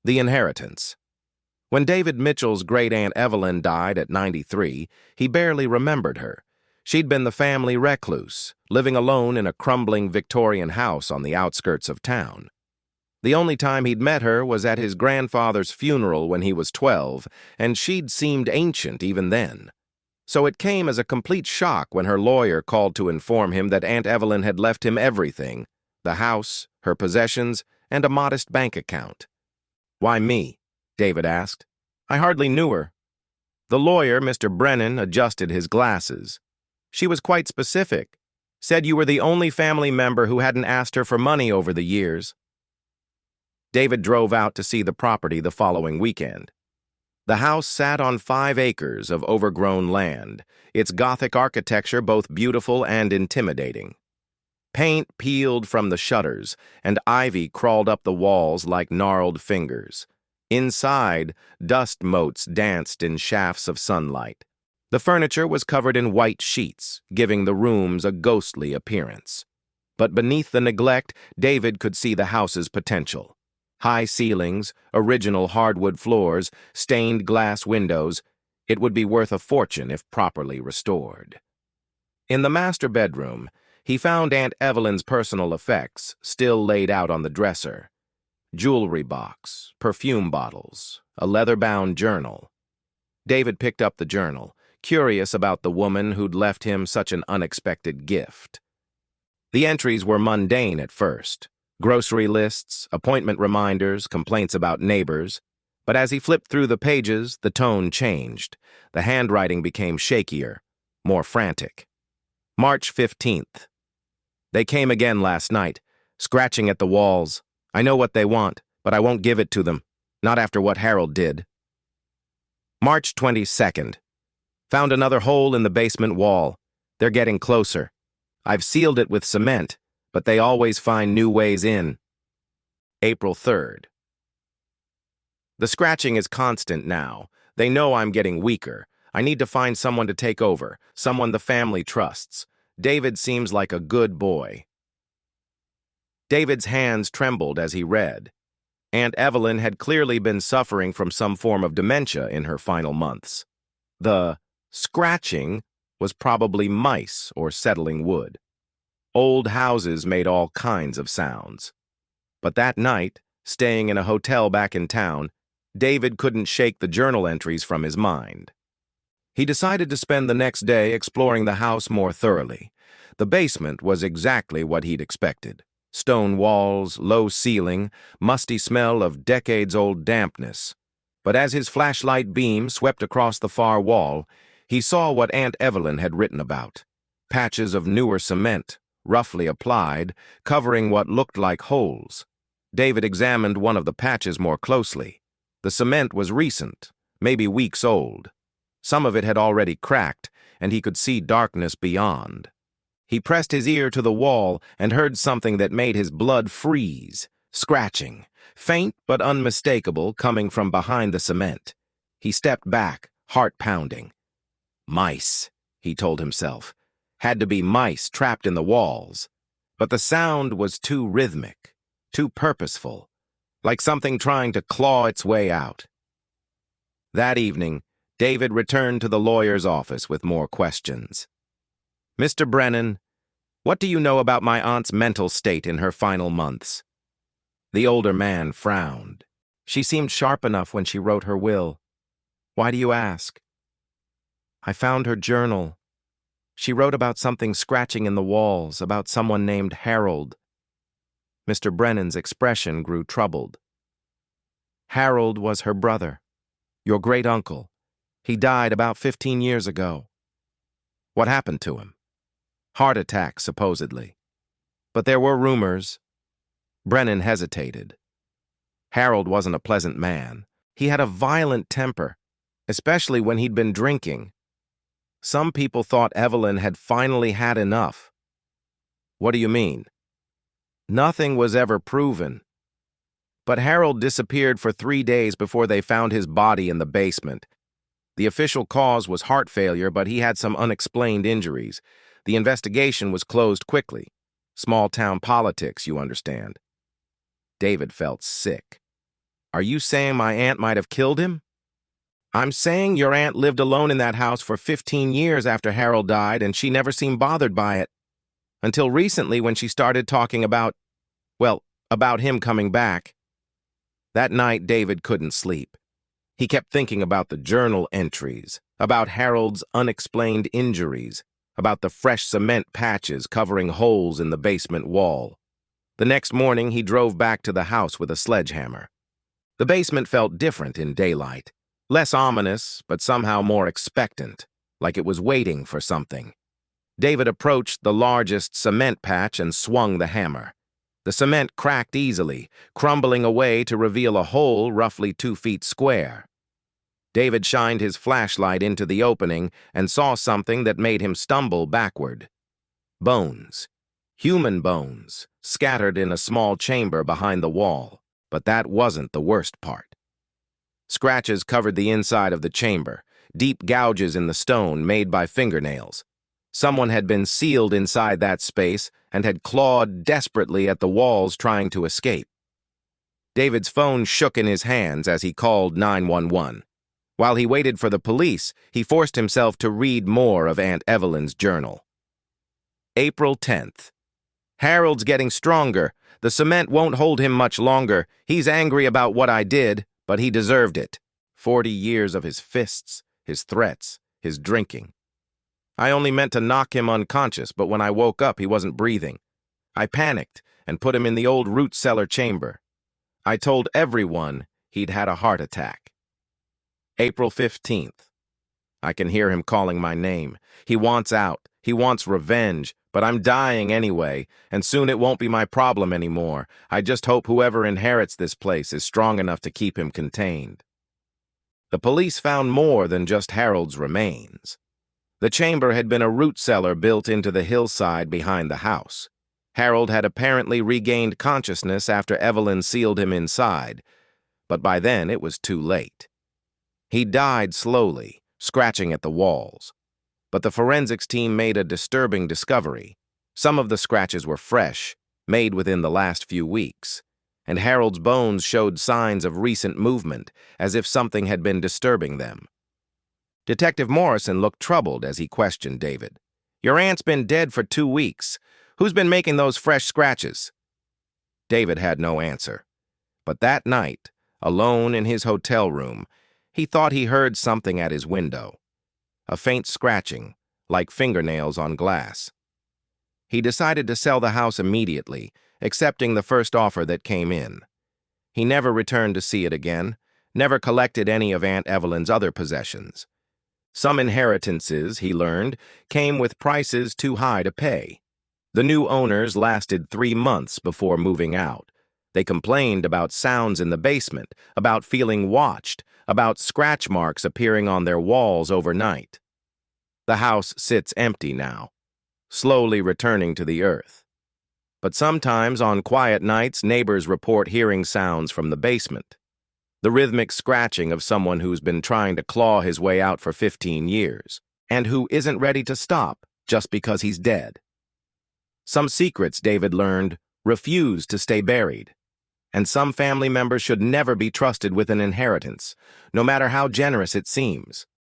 The inheritance. When David Mitchell's great-aunt Evelyn died at 93, he barely remembered her. She'd been the family recluse, living alone in a crumbling Victorian house on the outskirts of town. The only time he'd met her was at his grandfather's funeral when he was 12, and she'd seemed ancient even then. So it came as a complete shock when her lawyer called to inform him that Aunt Evelyn had left him everything: the house, her possessions, and a modest bank account. "Why me?" David asked. "I hardly knew her." The lawyer, Mr. Brennan, adjusted his glasses. "She was quite specific. Said you were the only family member who hadn't asked her for money over the years." David drove out to see the property the following weekend. The house sat on 5 acres of overgrown land, its Gothic architecture both beautiful and intimidating. Paint peeled from the shutters, and ivy crawled up the walls like gnarled fingers. Inside, dust motes danced in shafts of sunlight. The furniture was covered in white sheets, giving the rooms a ghostly appearance. But beneath the neglect, David could see the house's potential. High ceilings, original hardwood floors, stained glass windows. It would be worth a fortune if properly restored. In the master bedroom, he found Aunt Evelyn's personal effects still laid out on the dresser. Jewelry box, perfume bottles, a leather-bound journal. David picked up the journal, curious about the woman who'd left him such an unexpected gift. The entries were mundane at first. Grocery lists, appointment reminders, complaints about neighbors. But as he flipped through the pages, the tone changed. The handwriting became shakier, more frantic. March 15th. "They came again last night, scratching at the walls. I know what they want, but I won't give it to them, not after what Harold did." March 22nd. "Found another hole in the basement wall. They're getting closer. I've sealed it with cement, but they always find new ways in." April 3rd. "The scratching is constant now. They know I'm getting weaker. I need to find someone to take over, someone the family trusts. David seems like a good boy." David's hands trembled as he read. Aunt Evelyn had clearly been suffering from some form of dementia in her final months. The scratching was probably mice or settling wood. Old houses made all kinds of sounds. But that night, staying in a hotel back in town, David couldn't shake the journal entries from his mind. He decided to spend the next day exploring the house more thoroughly. The basement was exactly what he'd expected. Stone walls, low ceiling, musty smell of decades-old dampness. But as his flashlight beam swept across the far wall, he saw what Aunt Evelyn had written about. Patches of newer cement, roughly applied, covering what looked like holes. David examined one of the patches more closely. The cement was recent, maybe weeks old. Some of it had already cracked, and he could see darkness beyond. He pressed his ear to the wall and heard something that made his blood freeze. Scratching, faint but unmistakable, coming from behind the cement. He stepped back, heart pounding. "Mice," he told himself. Had to be mice trapped in the walls. But the sound was too rhythmic, too purposeful, like something trying to claw its way out. That evening, David returned to the lawyer's office with more questions. "Mr. Brennan, what do you know about my aunt's mental state in her final months?" The older man frowned. "She seemed sharp enough when she wrote her will. Why do you ask?" "I found her journal. She wrote about something scratching in the walls, about someone named Harold." Mr. Brennan's expression grew troubled. "Harold was her brother, your great-uncle. He died about 15 years ago." "What happened to him?" "Heart attack, supposedly. But there were rumors." Brennan hesitated. Harold wasn't a pleasant man. He had a violent temper, especially when he'd been drinking. Some people thought Evelyn had finally had enough. "What do you mean?" "Nothing was ever proven. But Harold disappeared for 3 days before they found his body in the basement. The official cause was heart failure, but he had some unexplained injuries. The investigation was closed quickly. Small-town politics, you understand." David felt sick. Are you saying my aunt might have killed him? I'm saying your aunt lived alone in that house for 15 years after Harold died, and she never seemed bothered by it. Until recently when she started talking about him coming back. That night, David couldn't sleep. He kept thinking about the journal entries, about Harold's unexplained injuries, about the fresh cement patches covering holes in the basement wall. The next morning, he drove back to the house with a sledgehammer. The basement felt different in daylight. Less ominous, but somehow more expectant, like it was waiting for something. David approached the largest cement patch and swung the hammer. The cement cracked easily, crumbling away to reveal a hole roughly 2 feet square. David shined his flashlight into the opening and saw something that made him stumble backward. Bones. Human bones, scattered in a small chamber behind the wall. But that wasn't the worst part. Scratches covered the inside of the chamber, deep gouges in the stone made by fingernails. Someone had been sealed inside that space and had clawed desperately at the walls trying to escape. David's phone shook in his hands as he called 911. While he waited for the police, he forced himself to read more of Aunt Evelyn's journal. April 10th. Harold's getting stronger. The cement won't hold him much longer. He's angry about what I did, but he deserved it. 40 years of his fists, his threats, his drinking. I only meant to knock him unconscious, but when I woke up, he wasn't breathing. I panicked and put him in the old root cellar chamber. I told everyone he'd had a heart attack. April 15th. I can hear him calling my name. He wants out. He wants revenge, but I'm dying anyway, and soon it won't be my problem anymore. I just hope whoever inherits this place is strong enough to keep him contained. The police found more than just Harold's remains. The chamber had been a root cellar built into the hillside behind the house. Harold had apparently regained consciousness after Evelyn sealed him inside, but by then it was too late. He died slowly, scratching at the walls. But the forensics team made a disturbing discovery. Some of the scratches were fresh, made within the last few weeks, and Harold's bones showed signs of recent movement, as if something had been disturbing them. Detective Morrison looked troubled as he questioned David. Your aunt's been dead for 2 weeks. Who's been making those fresh scratches? David had no answer. But that night, alone in his hotel room, he thought he heard something at his window. A faint scratching, like fingernails on glass. He decided to sell the house immediately, accepting the first offer that came in. He never returned to see it again, never collected any of Aunt Evelyn's other possessions. Some inheritances, he learned, came with prices too high to pay. The new owners lasted 3 months before moving out. They complained about sounds in the basement, about feeling watched, about scratch marks appearing on their walls overnight. The house sits empty now, slowly returning to the earth. But sometimes on quiet nights, neighbors report hearing sounds from the basement. The rhythmic scratching of someone who's been trying to claw his way out for 15 years, and who isn't ready to stop just because he's dead. Some secrets, David learned, refuse to stay buried. And some family members should never be trusted with an inheritance, no matter how generous it seems.